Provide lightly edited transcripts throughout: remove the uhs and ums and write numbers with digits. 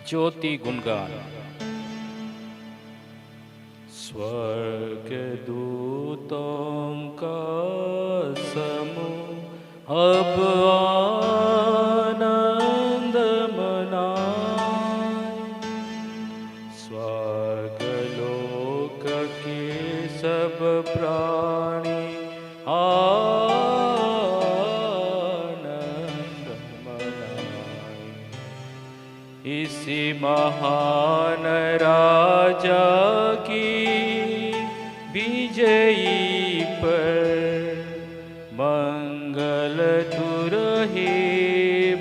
ज्योति गुणगान। स्वर्ग दूतों का समूह अब आनंद मनाए, स्वर्ग लोक के सब प्राणी आनंद मनाए। इसी महान राजा की विजयी पर मंगल तुरही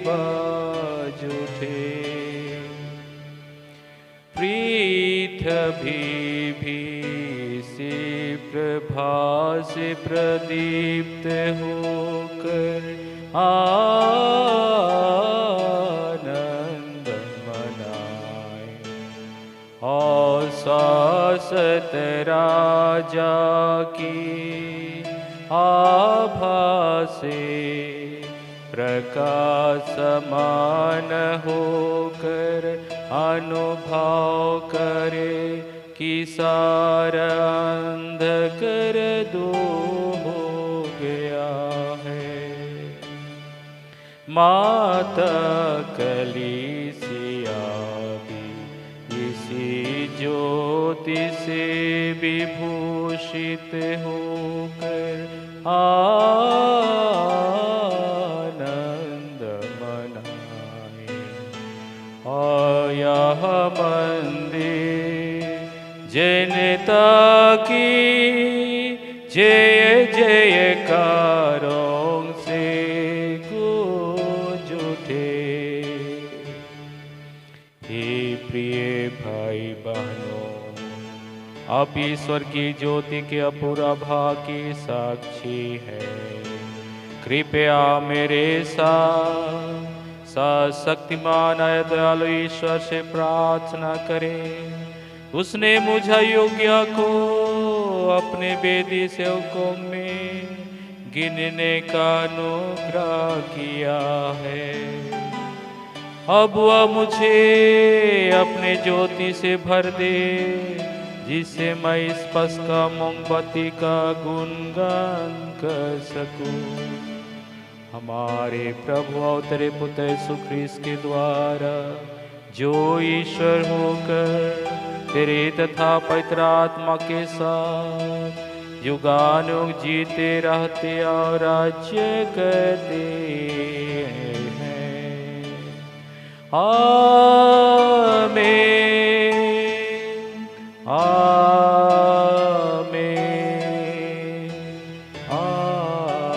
बाज उठे। पृथ्वी भी इसी प्रभा से प्रदीप्त होकर आनंद मनाए। और शासत राजा की आभा से प्रकाशमान होकर अनुभव करे कि सारा अंधकार दूर हो गया है। माता कलीसिया भी इसी ज्योति से विभूषित होकर आनंद मनाए। और यह मंदिर जनता की जय जयकारों से गूंज उठे। हे प्रिय भाई बहनों, आप ईश्वर की ज्योति के अपूर्वा की साक्षी है। कृपया मेरे साथ शक्तिमान दयालु ईश्वर से प्रार्थना करें। उसने मुझे योग्य को अपने बेदी सेवकों में गिनने का अनुग्रह किया है। अब वह मुझे अपने ज्योति से भर दे, जिससे मैं इस पस्का मोमबत्ती का गुणगान कर सकूं। हमारे प्रभु और तेरे पुत्र यीशु ख्रीस्त के द्वारा, जो ईश्वर होकर तेरे तथा पवित्र आत्मा के साथ युगानुग जीते रहते और राज्य करते हैं। आमीन, आमीन, आमीन।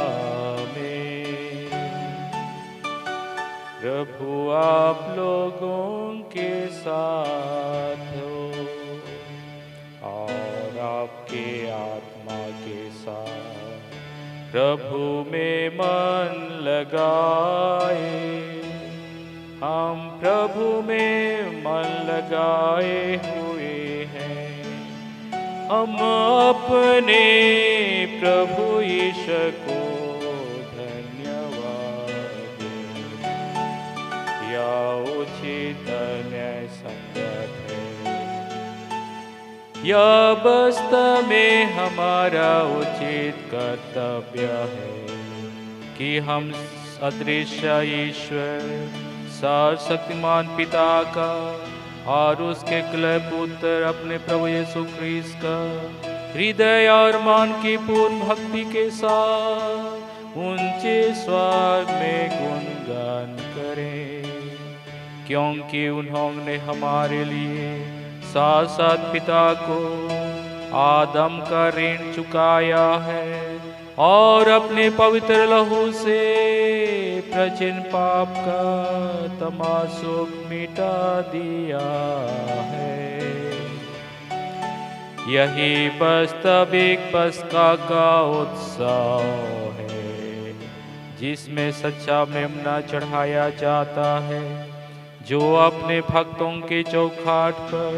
प्रभु आप लोगों के साथ हो और आपके आत्मा के साथ। प्रभु में मन लगाए, हम प्रभु में मन लगाए हुए हैं। हम अपने प्रभु ईश्वर को धन्यवाद दें। यह उचित न्याय संगत है। यह वास्तव में हमारा उचित कर्तव्य है कि हम अदृश्य ईश्वर सर्वशक्तिमान पिता का और उसके कुल पुत्र अपने प्रभु यीशु ख्रीस्त का हृदय और मन की पूर्ण भक्ति के साथ ऊंचे स्वर में गुणगान करें, क्योंकि उन्होंने हमारे लिए साक्षात पिता को आदम का ऋण चुकाया है और अपने पवित्र लहू से प्राचीन पाप का तमाशुक मिटा दिया है। यही वास्तविक पस्का का उत्सव है, जिसमें सच्चा मेमना चढ़ाया जाता है, जो अपने भक्तों के चौखाट पर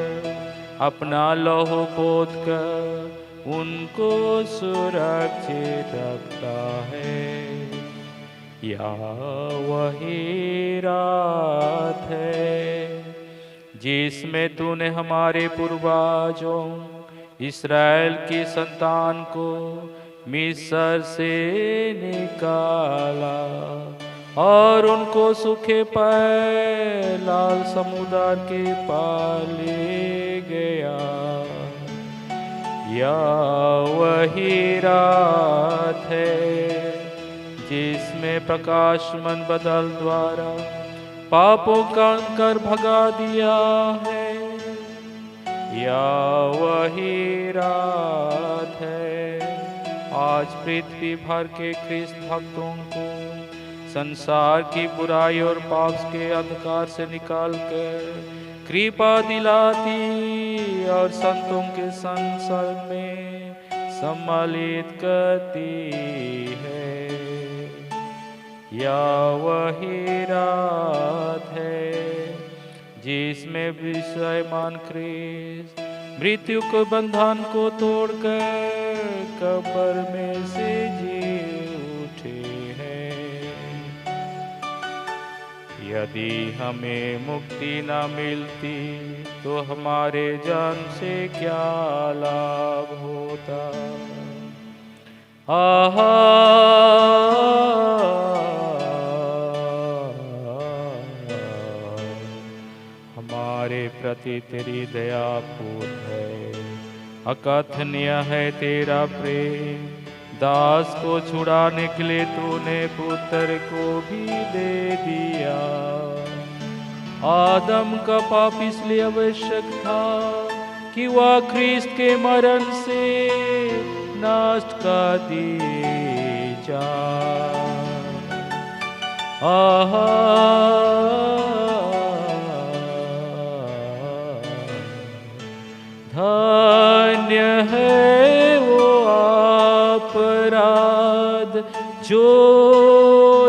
अपना लहू पोत कर उनको सुरक्षित रखता है। या वही रात है जिसमें तूने हमारे पूर्वजों इस्राएल की संतान को मिस्र से निकाला और उनको सूखे पर लाल समुद्र के पार ले गया। या वही रात है जिसमें प्रकाशमान बादल द्वारा पापों का अंकर भगा दिया है। या वही रात है आज पृथ्वी भर के ख्रिस्त भक्तों को संसार की बुराई और पाप के अंधकार से निकालकर कृपा दिलाती और संतों के संसर्ग में सम्मिलित करती है। या वही रात है जिसमें विषयमान ख्रिस्त मृत्यु के बंधन को तोड़कर कब्र में से जी उठे हैं। यदि हमें मुक्ति न मिलती तो हमारे जन्म से क्या लाभ होता। आहा हमारे प्रति तेरी दया पूर्ण है, अकथनीय है तेरा प्रेम। दास को छुड़ाने के लिए तूने पुत्र को भी दे दिया। आदम का पाप इसलिए आवश्यक था कि वह ख्रिस्त के मरण से नष्ट कर दिए जाए। आहा धन्य है वो अपराध जो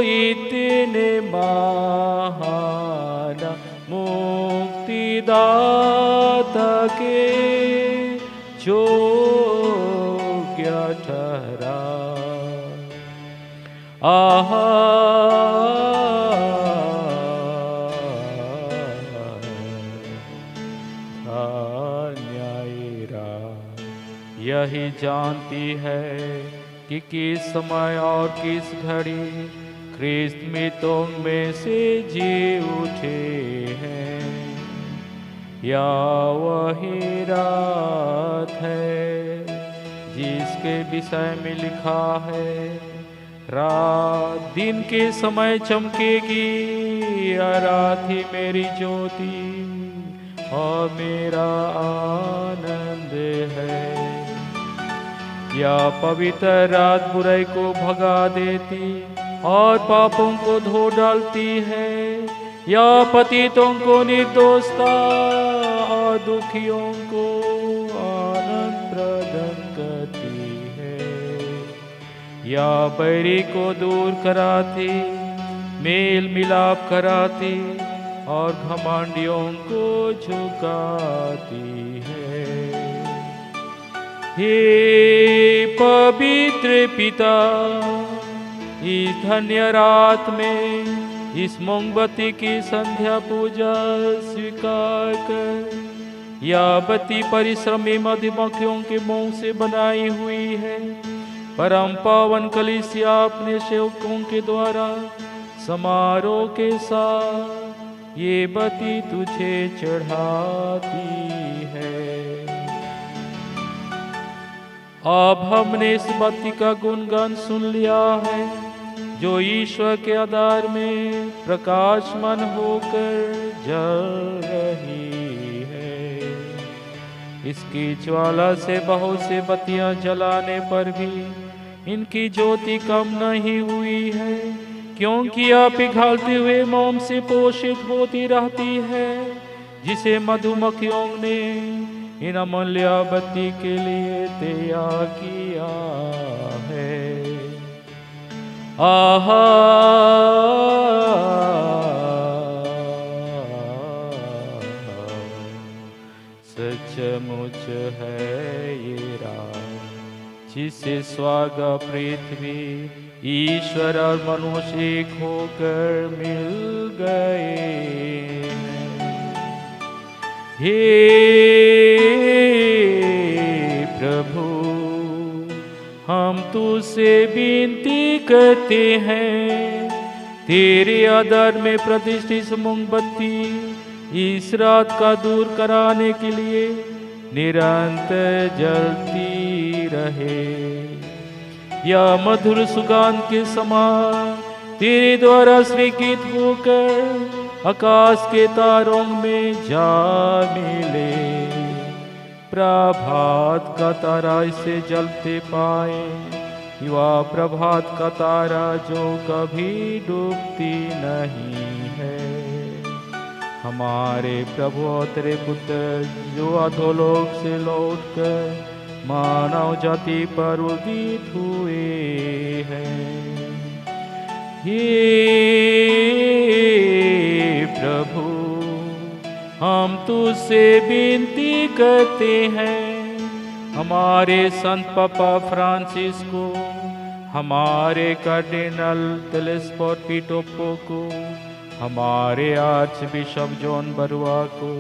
इतने महान मुक्तिदाता के योग्य ठहरा। आहा यही जानती है कि किस समय और किस घड़ी ख्रिस्त मृतों में से जी उठे हैं। या वही रात है जिसके विषय में लिखा है, रात दिन के समय चमकेगी या रात ही मेरी ज्योति और मेरा आनंद है। या पवित्र रात बुराई को भगा देती और पापों को धो डालती है। या पतितों को निर्दोषता और दुखियों को आनंद प्रदान करती है। या बैरी को दूर कराती, मेल मिलाप कराती और घमंडियों को झुकाती है। हे पवित्र पिता, इस धन्य रात में इस मोमबत्ती की संध्या पूजा स्वीकार कर। यह बत्ती परिश्रमी मधुमक्खियों के मुंह से बनाई हुई है। परम पावन कलीसिया अपने सेवकों के द्वारा समारोह के साथ ये बत्ती तुझे चढ़ाती है। अब हमने इस बत्ती का गुणगान सुन लिया है जो ईश्वर के आधार में प्रकाशमान होकर जल रही है। इसकी ज्वाला से बहुत से बत्तियां जलाने पर भी इनकी ज्योति कम नहीं हुई है, क्योंकि यह पिघलते हुए मोम से पोषित होती रहती है, जिसे मधुमक्खियों ने इन अमूल्य बत्ती के लिए तैयार किया है। आहा सचमुच है ये रात जिसे स्वर्ग पृथ्वी ईश्वर और मनुष्य एक होकर मिल गए हैं। हे प्रभु, हम तुझसे विनती करते हैं, तेरे आदर में प्रतिष्ठित मोमबत्ती इस रात का दूर कराने के लिए निरंतर जलती रहे। या मधुर सुगंध के समान तेरे द्वारा स्वीकृत होकर आकाश के तारों में जा मिले। प्रभात का तारा इसे जलते पाए, युवा प्रभात का तारा जो कभी डूबती नहीं है। हमारे प्रभु और तेरे पुत्र जो अधोलोक से लौटकर मानव जाति पर उदित हुए हैं। हे प्रभु, हम तुझसे विनती करते हैं, हमारे संत पापा फ्रांसिस को, हमारे कार्डिनल तेलेस्फोर्ड पीटोपो को, हमारे आर्च बिशप जॉन बरुआ को,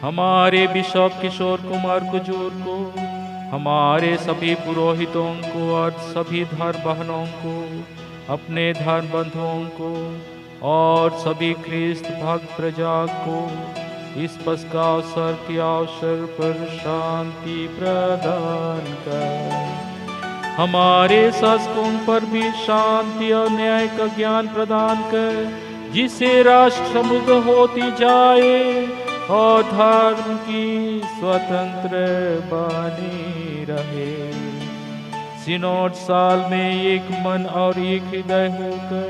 हमारे बिशप किशोर कुमार कुजूर को, हमारे सभी पुरोहितों को और सभी धर्म बहनों को, अपने धर्म बंधुओं को और सभी ख्रिस्त भक्त प्रजा को इस पस्का अवसर के अवसर पर शांति प्रदान कर। हमारे शासकों पर भी शांति और न्याय का ज्ञान प्रदान कर, जिसे राष्ट्र समृद्ध होती जाए और धर्म की स्वतंत्र बनी रहे। सिनोड साल में एक मन और एक हृदय होकर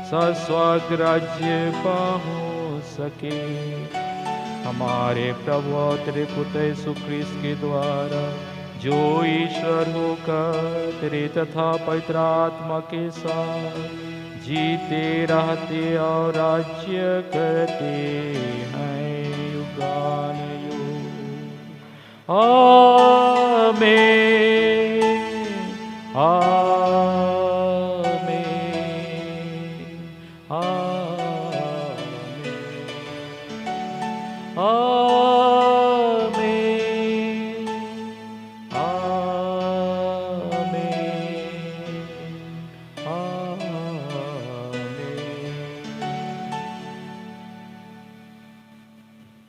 शाश्वत राज्य पहुँच सके। हमारे प्रभु और तेरे पुत्र यीशु ख्रिस्त के द्वारा जो ईश्वर होकर तेरे तथा पवित्र आत्मा के साथ जीते रहते और राज्य करते हैं युगानुयुग। आमीन।